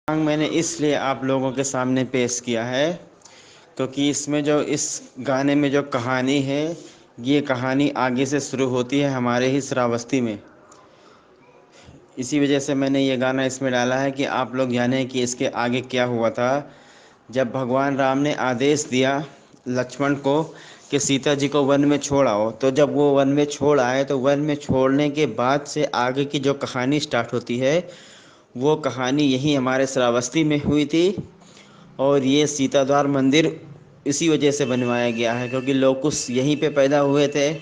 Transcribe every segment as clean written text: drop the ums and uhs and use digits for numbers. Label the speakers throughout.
Speaker 1: मैंने इसलिए आप लोगों के सामने पेश किया है क्योंकि इसमें जो इस गाने में जो कहानी है, ये कहानी आगे से शुरू होती है हमारे ही श्रावस्ती में। इसी वजह से मैंने ये गाना इसमें डाला है कि आप लोग जानें कि इसके आगे क्या हुआ था। जब भगवान राम ने आदेश दिया लक्ष्मण को कि सीता जी को वन में छोड़ आओ, तो जब वो वन में छोड़ आए तो वन में छोड़ने के बाद से आगे की जो कहानी स्टार्ट होती है, वो कहानी यही हमारे श्रावस्ती में हुई थी। और ये सीताद्वार मंदिर इसी वजह से बनवाया गया है क्योंकि लोग कुछ यहीं पे पैदा हुए थे।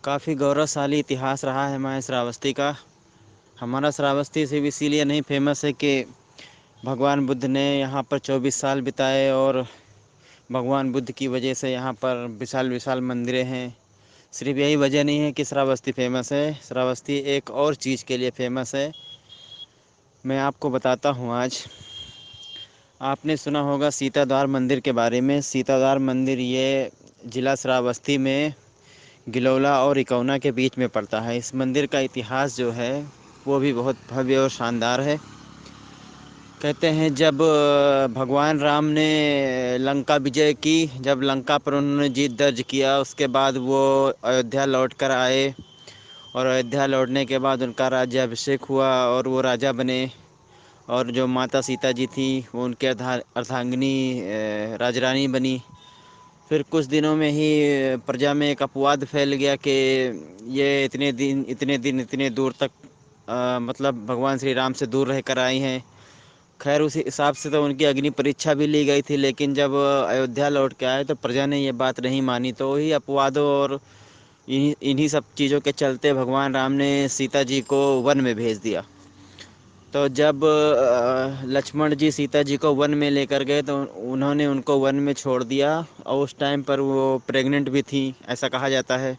Speaker 1: काफ़ी गौरवशाली इतिहास रहा है हमारे श्रावस्ती का। हमारा श्रावस्ती सिर्फ इसीलिए नहीं फेमस है कि भगवान बुद्ध ने यहाँ पर 24 साल बिताए और भगवान बुद्ध की वजह से यहाँ पर विशाल विशाल मंदिरें हैं। सिर्फ यही वजह नहीं है कि श्रावस्ती फेमस है, श्रावस्ती एक और चीज़ के लिए फेमस है। मैं आपको बताता हूँ आज। आपने सुना होगा सीताद्वार मंदिर के बारे में। सीताद्वार मंदिर ये ज़िला श्रावस्ती में गिलौला और इकौना के बीच में पड़ता है। इस मंदिर का इतिहास जो है वो भी बहुत भव्य और शानदार है। कहते हैं जब भगवान राम ने लंका विजय की, जब लंका पर उन्होंने जीत दर्ज किया, उसके बाद वो अयोध्या लौट कर आए और अयोध्या लौटने के बाद उनका राज्याभिषेक हुआ और वो राजा बने। और जो माता सीता जी थी वो उनके अर्धांगिनी राजरानी बनी। फिर कुछ दिनों में ही प्रजा में एक अपवाद फैल गया कि ये इतने दिन इतने दूर तक मतलब भगवान श्री राम से दूर रह कर आई हैं। खैर उसी हिसाब से तो उनकी अग्नि परीक्षा भी ली गई थी, लेकिन जब अयोध्या लौट के आए तो प्रजा ने ये बात नहीं मानी। तो वही अपवादों और इन्हीं सब चीज़ों के चलते भगवान राम ने सीता जी को वन में भेज दिया। तो जब लक्ष्मण जी सीता जी को वन में लेकर गए तो उन्होंने उनको वन में छोड़ दिया और उस टाइम पर वो प्रेग्नेंट भी थी, ऐसा कहा जाता है।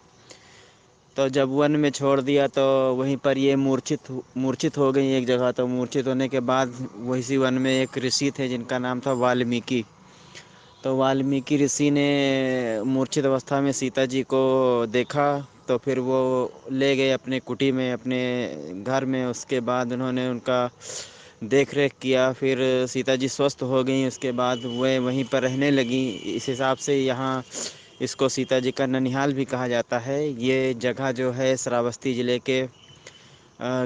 Speaker 1: तो जब वन में छोड़ दिया तो वहीं पर ये मूर्छित हो गई एक जगह। तो मूर्छित होने के बाद वही वन में एक ऋषि थे जिनका नाम था वाल्मीकि। तो वाल्मीकि ऋषि ने मूर्छित अवस्था में सीता जी को देखा, तो फिर वो ले गए अपने कुटी में, अपने घर में। उसके बाद उन्होंने उनका देख रेख किया। फिर सीता जी स्वस्थ हो गई, उसके बाद वे वहीं पर रहने लगी। इस हिसाब से यहाँ इसको सीता जी का ननिहाल भी कहा जाता है। ये जगह जो है श्रावस्ती ज़िले के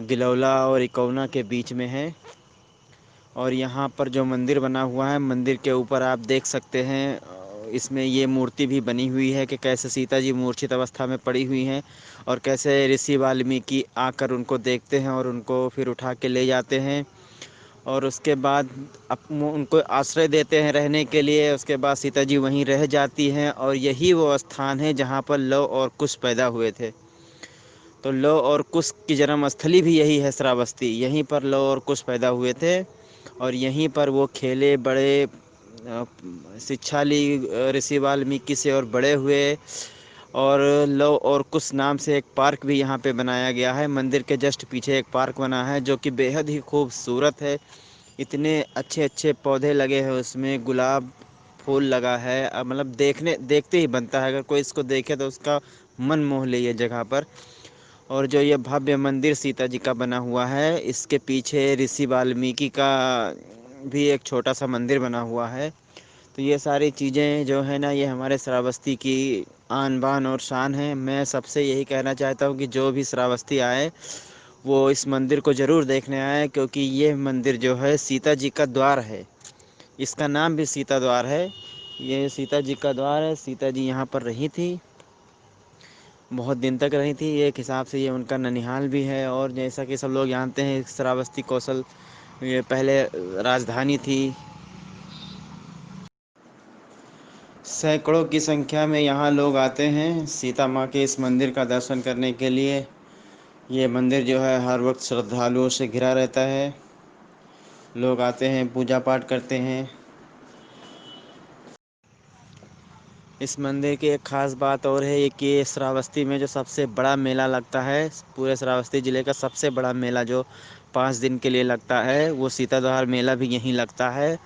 Speaker 1: गिलौला और इकौना के बीच में है। और यहाँ पर जो मंदिर बना हुआ है, मंदिर के ऊपर आप देख सकते हैं इसमें ये मूर्ति भी बनी हुई है कि कैसे सीता जी मूर्छित अवस्था में पड़ी हुई हैं और कैसे ऋषि वाल्मीकि आकर उनको देखते हैं और उनको फिर उठा के ले जाते हैं और उसके बाद उनको आश्रय देते हैं रहने के लिए। उसके बाद सीता जी वहीं रह जाती हैं और यही वो स्थान है जहाँ पर लव और कुश पैदा हुए थे। तो लव और कुश की जन्म स्थली भी यही है श्रावस्ती। यहीं पर लव और कुश पैदा हुए थे और यहीं पर वो खेले बड़े, शिक्षा ली ऋषि वाल्मीकि से और बड़े हुए। और लव और कुश नाम से एक पार्क भी यहाँ पे बनाया गया है। मंदिर के जस्ट पीछे एक पार्क बना है जो कि बेहद ही खूबसूरत है। इतने अच्छे अच्छे पौधे लगे हैं उसमें, गुलाब फूल लगा है। मतलब देखते ही बनता है, अगर कोई इसको देखे तो उसका मन मोह ले ये जगह पर। और जो ये भव्य मंदिर सीता जी का बना हुआ है, इसके पीछे ऋषि वाल्मीकि का भी एक छोटा सा मंदिर बना हुआ है। तो ये सारी चीज़ें जो है ना, ये हमारे श्रावस्ती की आन बान और शान है। मैं सबसे यही कहना चाहता हूँ कि जो भी श्रावस्ती आए वो इस मंदिर को ज़रूर देखने आए, क्योंकि ये मंदिर जो है सीता जी का द्वार है। इसका नाम भी सीता द्वार है। ये सीता जी का द्वार है। सीता जी यहाँ पर रही थी, बहुत दिन तक रही थी। एक हिसाब से ये उनका ननिहाल भी है। और जैसा कि सब लोग जानते हैं, श्रावस्ती कौशल ये पहले राजधानी थी। सैकड़ों की संख्या में यहाँ लोग आते हैं सीता माँ के इस मंदिर का दर्शन करने के लिए। ये मंदिर जो है हर वक्त श्रद्धालुओं से घिरा रहता है। लोग आते हैं, पूजा पाठ करते हैं। इस मंदिर की एक ख़ास बात और है कि श्रावस्ती में जो सबसे बड़ा मेला लगता है, पूरे श्रावस्ती ज़िले का सबसे बड़ा मेला जो 5 दिन के लिए लगता है, वो सीताद्वार मेला भी यहीं लगता है।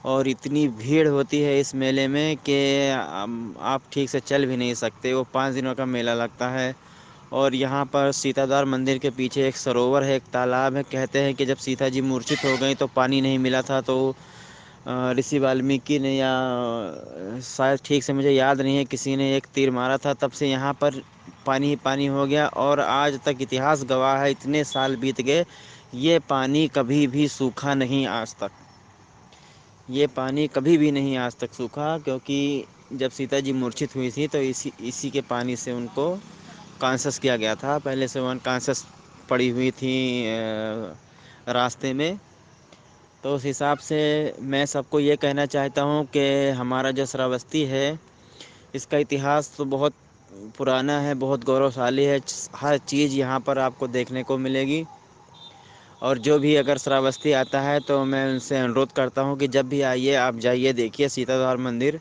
Speaker 1: और इतनी भीड़ होती है इस मेले में कि आप ठीक से चल भी नहीं सकते। वो 5 दिनों का मेला लगता है और यहाँ पर सीताद्वार मंदिर के पीछे एक सरोवर है, एक तालाब है। कहते हैं कि जब सीता जी मूर्छित हो गई तो पानी नहीं मिला था, तो ऋषि वाल्मीकि ने, या शायद ठीक से मुझे याद नहीं है, किसी ने एक तीर मारा था, तब से यहाँ पर पानी ही पानी हो गया। और आज तक इतिहास गवाह है, इतने साल बीत गए, ये पानी कभी भी सूखा नहीं आज तक। ये पानी कभी भी नहीं आज तक सूखा, क्योंकि जब सीता जी मूर्छित हुई थी तो इसी इसी के पानी से उनको कॉन्शस किया गया था। पहले से वो अनकॉन्शस पड़ी हुई थी रास्ते में। तो उस हिसाब से मैं सबको ये कहना चाहता हूँ कि हमारा जो श्रावस्ती है, इसका इतिहास तो बहुत पुराना है, बहुत गौरवशाली है। हर चीज़ यहाँ पर आपको देखने को मिलेगी। और जो भी अगर श्रावस्ती आता है तो मैं उनसे अनुरोध करता हूँ कि जब भी आइए आप जाइए, देखिए सीताद्वार मंदिर।